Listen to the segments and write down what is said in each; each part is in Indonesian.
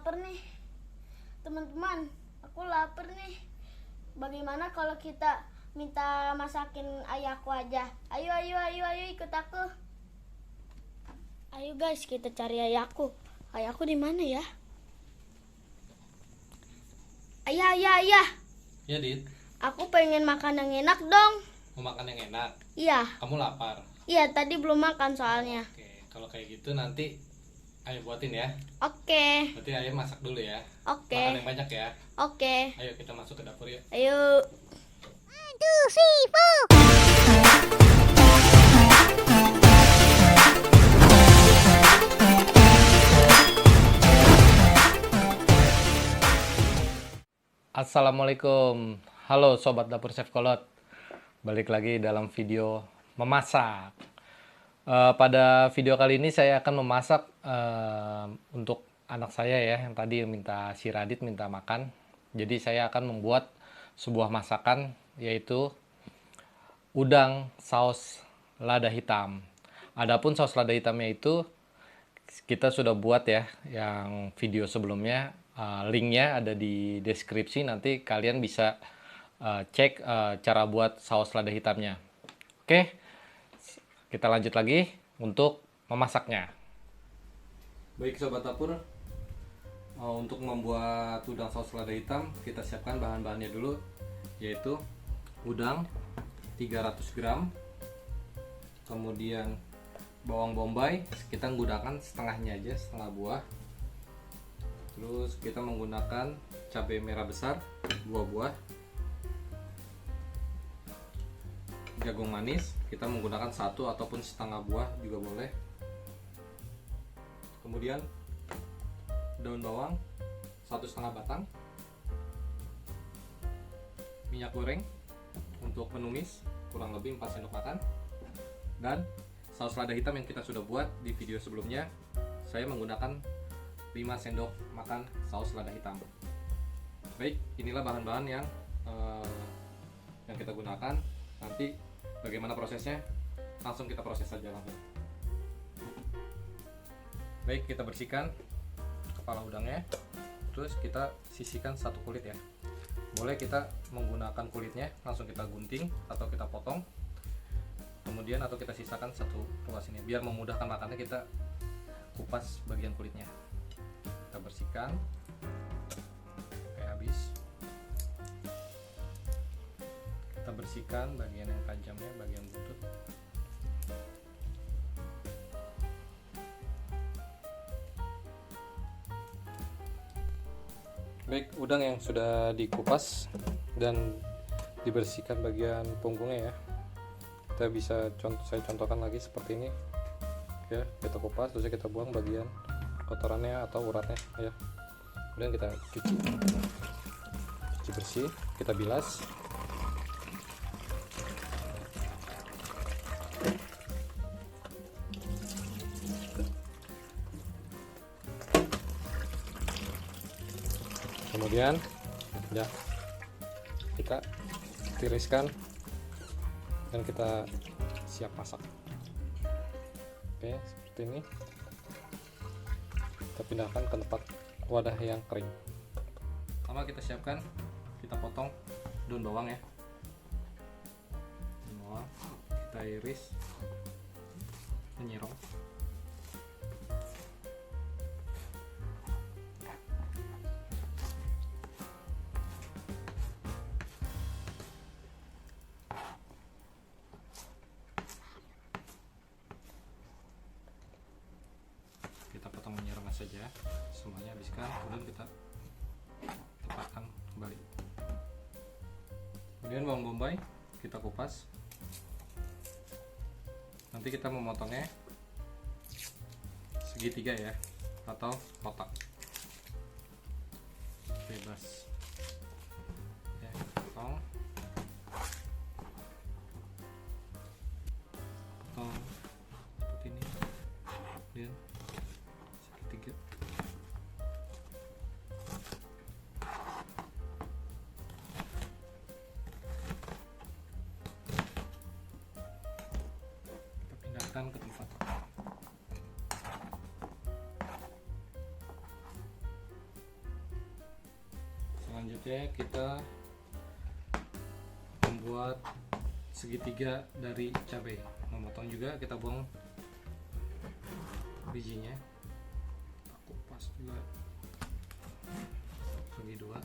lapar nih. Teman-teman, aku lapar nih. Bagaimana kalau kita minta masakin ayahku aja? Ayo ikut aku. Ayo guys, kita cari ayahku. Ayahku di mana ya? Ayah. Ya, Dit. Aku pengen makan yang enak dong. Mau makan yang enak? Iya. Kamu lapar? Iya, tadi belum makan soalnya. Oke, kalau kayak gitu nanti ayo buatin ya. Oke. Berarti ayo masak dulu ya. Oke. Makan yang banyak ya. Oke. Ayo kita masuk ke dapur yuk. Ayo. 1, 2, 3, 4. Assalamualaikum. Halo sobat dapur Chef Kolot. Balik lagi dalam video memasak. Pada video kali ini saya akan memasak untuk anak saya ya, yang tadi minta si Radit minta makan. Jadi saya akan membuat sebuah masakan yaitu udang saus lada hitam. Adapun saus lada hitamnya itu kita sudah buat ya, yang video sebelumnya. Linknya ada di deskripsi, nanti kalian bisa cek cara buat saus lada hitamnya. Oke, kita lanjut lagi untuk memasaknya. Baik sobat dapur, untuk membuat udang saus lada hitam kita siapkan bahan-bahannya dulu, yaitu udang 300 gram, kemudian bawang bombay kita menggunakan setengahnya aja, setengah buah. Terus kita menggunakan cabai merah besar 2 buah, jagung manis kita menggunakan 1 ataupun setengah buah juga boleh. Kemudian daun bawang 1,5 batang, minyak goreng untuk menumis kurang lebih 4 sendok makan, dan saus lada hitam yang kita sudah buat di video sebelumnya. Saya menggunakan 5 sendok makan saus lada hitam. Baik, inilah bahan-bahan yang kita gunakan. Nanti bagaimana prosesnya, langsung kita proses saja langsung. Baik, kita bersihkan kepala udangnya, terus kita sisihkan satu kulit ya. Boleh kita menggunakan kulitnya langsung kita gunting atau kita potong, kemudian atau kita sisakan satu ruas ini biar memudahkan makannya. Kita kupas bagian kulitnya, kita bersihkan sampai habis. Kita bersihkan bagian yang tajamnya, bagian butut. Baik, udang yang sudah dikupas dan dibersihkan bagian punggungnya ya, kita bisa saya contohkan lagi seperti ini ya. Kita kupas, terus kita buang bagian kotorannya atau uratnya ya. Kemudian kita cuci bersih, kita bilas. Kemudian ya kita tiriskan dan kita siap masak. Oke, seperti ini. Kita pindahkan ke tempat wadah yang kering. Pertama kita siapkan, kita potong daun bawang ya. Daun bawang kita iris, menyirong. Kita potong menyerang saja semuanya, habiskan, kemudian kita tepatkan kembali. Kemudian bawang bombay kita kupas. Nanti kita memotongnya segitiga ya, atau kotak bebas ya. Potong seperti ini, kemudian segitiga. Kita pindahkan ke tempat. selanjutnya kita membuat segitiga dari cabai. Memotong juga, kita buang bijinya, kita kupas juga bagi dua,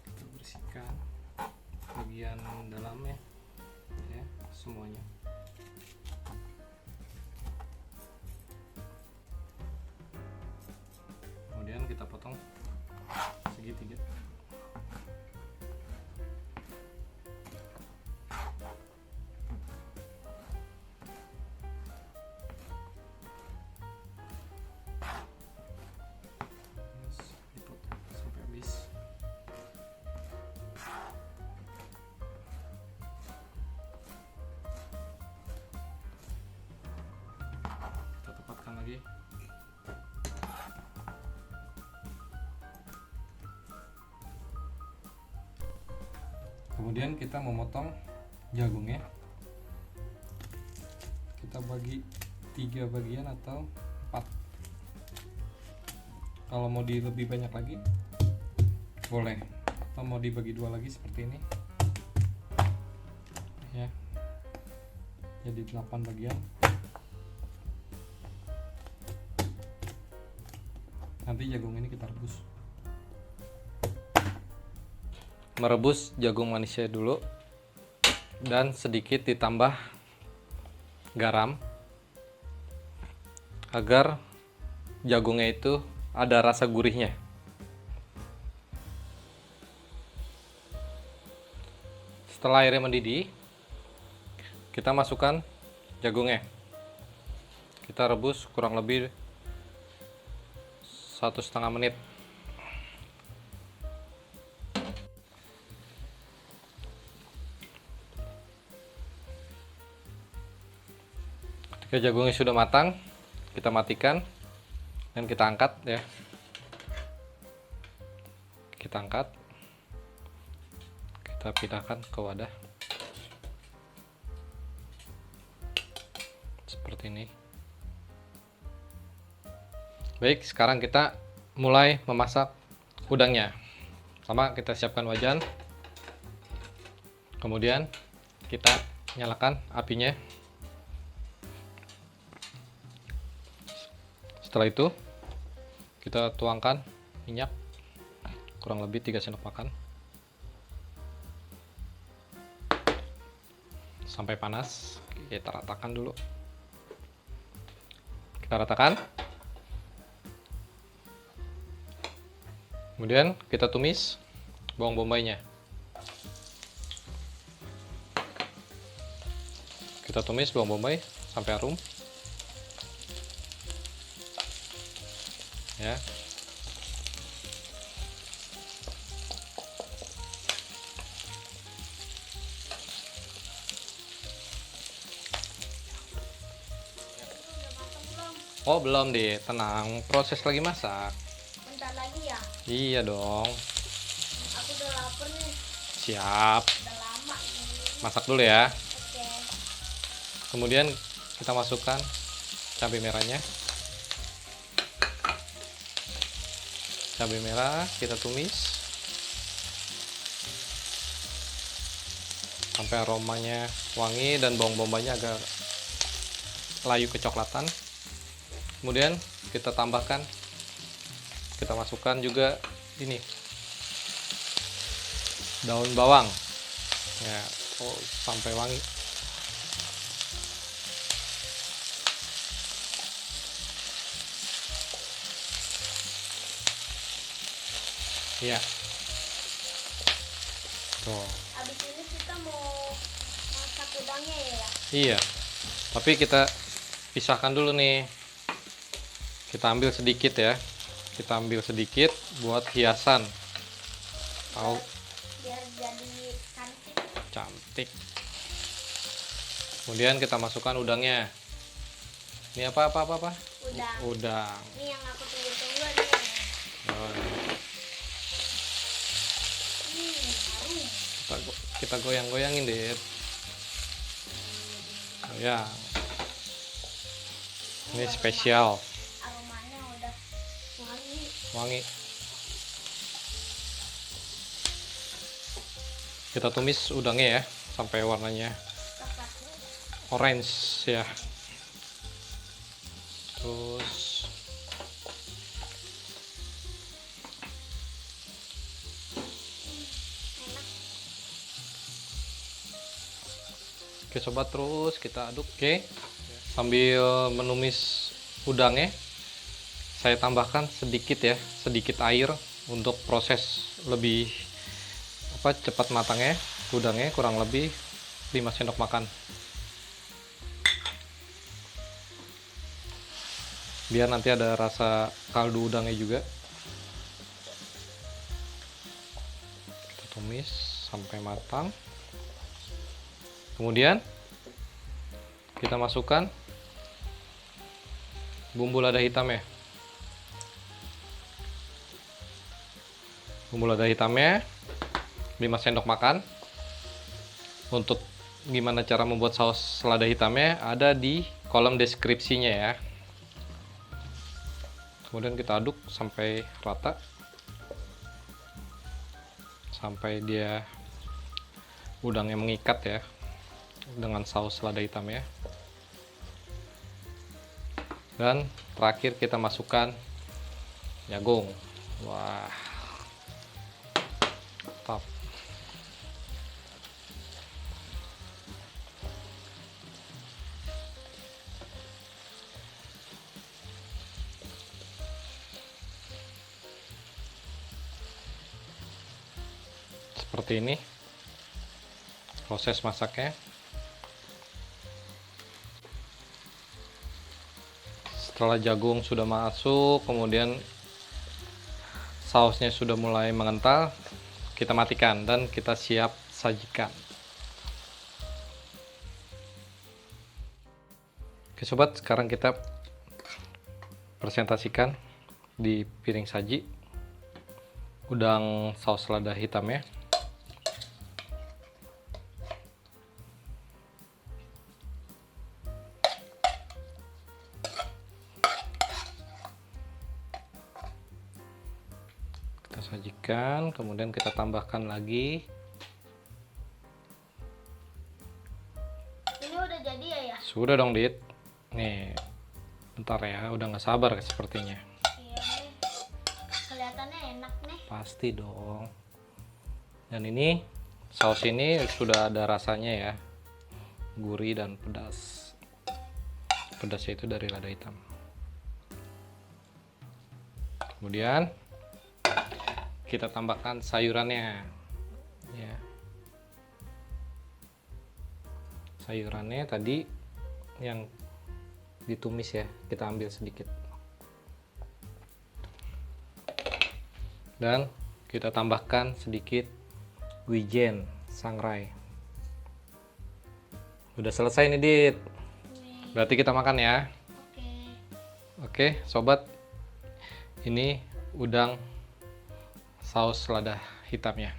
kita bersihkan bagian dalamnya ya, semuanya. Kemudian kita potong segitiga. Dipotong sampai habis. Kita tepatkan lagi. Kemudian kita memotong jagungnya. Kita bagi 3 bagian atau 4. Kalau mau lebih banyak lagi boleh, atau mau dibagi 2 lagi seperti ini ya, jadi 8 bagian. Nanti jagung ini kita rebus. Merebus jagung manisnya dulu dan sedikit ditambah garam agar jagungnya itu ada rasa gurihnya. Setelah airnya mendidih, kita masukkan jagungnya. Kita rebus kurang lebih 1,5 menit. Ketika jagungnya sudah matang, kita matikan dan kita angkat ya. Kita angkat, kita pindahkan ke wadah seperti ini. Baik, sekarang kita mulai memasak udangnya. Pertama kita siapkan wajan, kemudian kita nyalakan apinya. Setelah itu kita tuangkan minyak kurang lebih 3 sendok makan sampai panas. Kita ratakan dulu. Kita ratakan. Kemudian kita tumis bawang bombaynya. Kita tumis bawang bombay sampai harum. Ya. Oh, belum, Di. Tenang, proses lagi masak. Bentar lagi ya. Iya dong. Aku udah lapar nih. Siap. Udah lama nih. Masak dulu ya. Oke. Kemudian kita masukkan cabai merahnya. Cabai merah kita tumis sampai aromanya wangi dan bawang bombaynya agak layu kecoklatan. Kemudian kita tambahkan, kita masukkan juga ini daun bawang ya, sampai wangi. Iya. Tuh. Habis ini kita mau masak udangnya ya. Iya. Tapi kita pisahkan dulu nih. Kita ambil sedikit ya. Kita ambil sedikit buat hiasan. Tahu? Biar jadi cantik. Cantik. Kemudian kita masukkan udangnya. Ini apa? Udang. Udang. Ini yang aku tunggu-tunggu nih. Oh, Harum. kita goyang-goyangin deh. Goyang. Ini spesial. Aromanya udah wangi. wangi. Kita tumis udangnya ya sampai warnanya orange ya. Terus oke sobat, terus kita aduk. Oke, sambil menumis udangnya saya tambahkan sedikit air untuk proses lebih cepat matangnya udangnya, kurang lebih 5 sendok makan, biar nanti ada rasa kaldu udangnya juga. Kita tumis sampai matang, kemudian kita masukkan bumbu lada hitamnya. Bumbu lada hitamnya 5 sendok makan. Untuk gimana cara membuat saus lada hitamnya ada di kolom deskripsinya ya. Kemudian kita aduk sampai rata, sampai dia udangnya mengikat ya dengan saus lada hitamnya. Dan terakhir kita masukkan jagung. Wah, mantap. Seperti ini proses masaknya. Setelah jagung sudah masuk, kemudian sausnya sudah mulai mengental, kita matikan dan kita siap sajikan. Oke sobat, sekarang kita presentasikan di piring saji udang saus lada hitamnya. Kita sajikan, kemudian kita tambahkan lagi. Ini udah jadi ya? Sudah dong Dit. Nih, bentar ya, udah nggak sabar sepertinya. Iya nih, kelihatannya enak nih. Pasti dong. Dan ini saus ini sudah ada rasanya ya, gurih dan pedas. Pedasnya itu dari lada hitam. Kemudian kita tambahkan sayurannya ya. Sayurannya tadi yang ditumis ya, kita ambil sedikit dan kita tambahkan sedikit wijen sangrai. Udah selesai nih Dit, berarti kita makan ya. Oke sobat, ini udang saus lada hitamnya.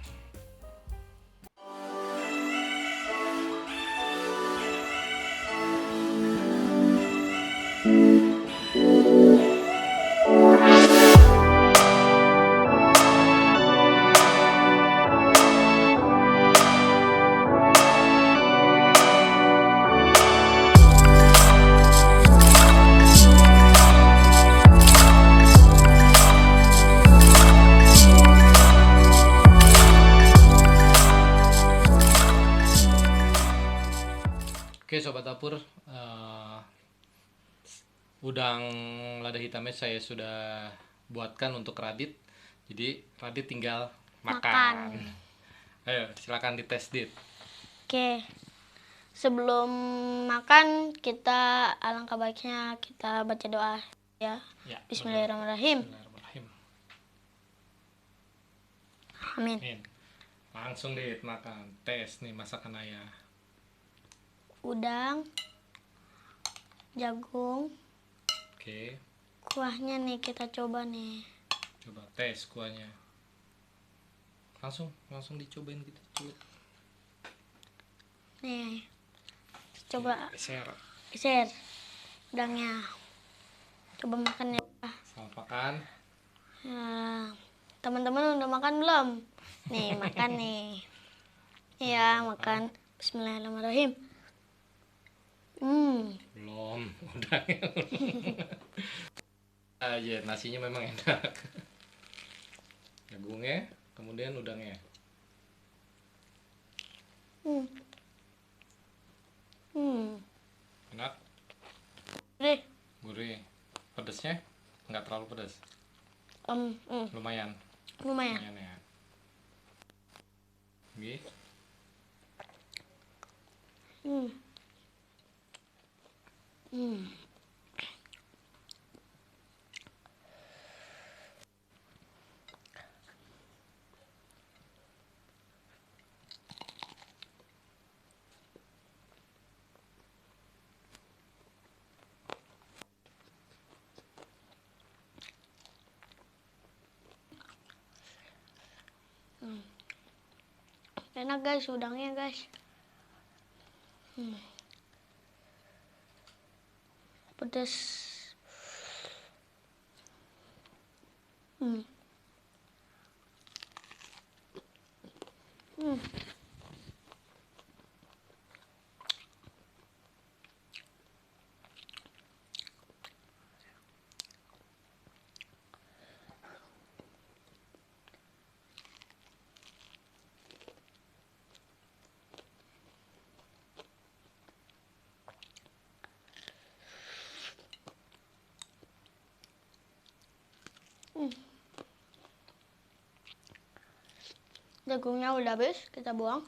Oke sobat dapur, udang lada hitamnya saya sudah buatkan untuk Radit, jadi Radit tinggal makan. Ayo silakan dites Dit. Oke, sebelum makan kita alangkah baiknya kita baca doa ya. Ya, Bismillahirrahmanirrahim. Bismillahirrahmanirrahim. Amin. Amin. Langsung Dit makan, tes nih masakan ayah. Udang, jagung, Oke, kuahnya nih kita coba nih. coba tes kuahnya. Langsung dicobain gitu. Coba. Nih, coba Geser. geser udangnya. Coba makan ya. Selamat makan. Ya, Teman-teman udah makan belum? Nih, makan nih. Iya, makan. Bismillahirrahmanirrahim. Belum, udangnya aja, nasinya memang enak. Jagungnya, kemudian udangnya. Enak, Deh. gurih. Pedesnya nggak terlalu pedas. Lumayan. Lumayan. Lumayan ya. Oke. Enak guys, udangnya guys. Pedas. Jagungnya udah habis, kita buang.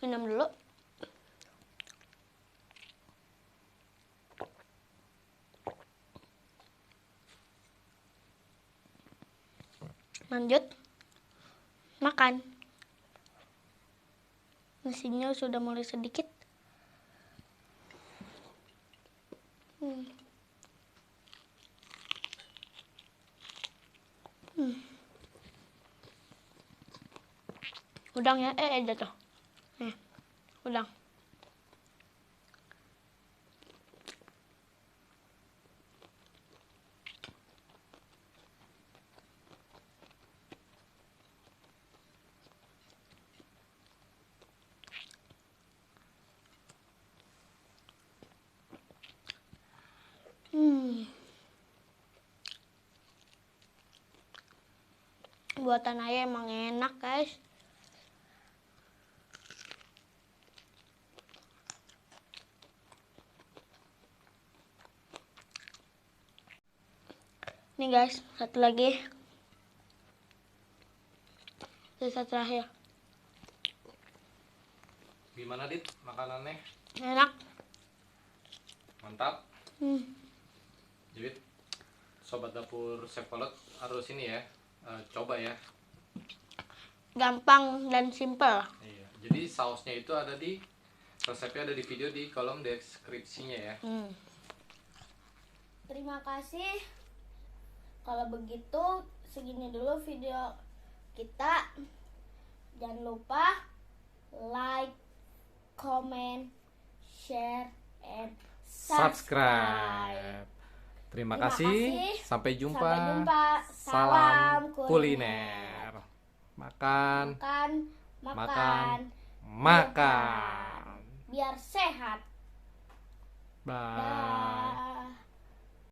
Minum dulu. Lanjut makan. Nasinya sudah mulai sedikit. Udang ya, jatuh. Nih, udang. Buatan ayah emang enak guys. Nih guys, satu lagi. Sisa terakhir. Gimana Dit makanannya? Enak. Mantap. Jadi sobat dapur Chef Kolot harus ini ya, coba ya. Gampang dan simple. Iya. Jadi sausnya itu ada di resepnya, ada di video di kolom deskripsinya ya. Terima kasih. Kalau begitu segini dulu video kita. Jangan lupa like, comment, share, and subscribe. Terima Terima kasih. kasih. Sampai jumpa. Sampai jumpa. Salam Salam kuliner. Makan, Makan. makan. Biar sehat. Bye. Dah.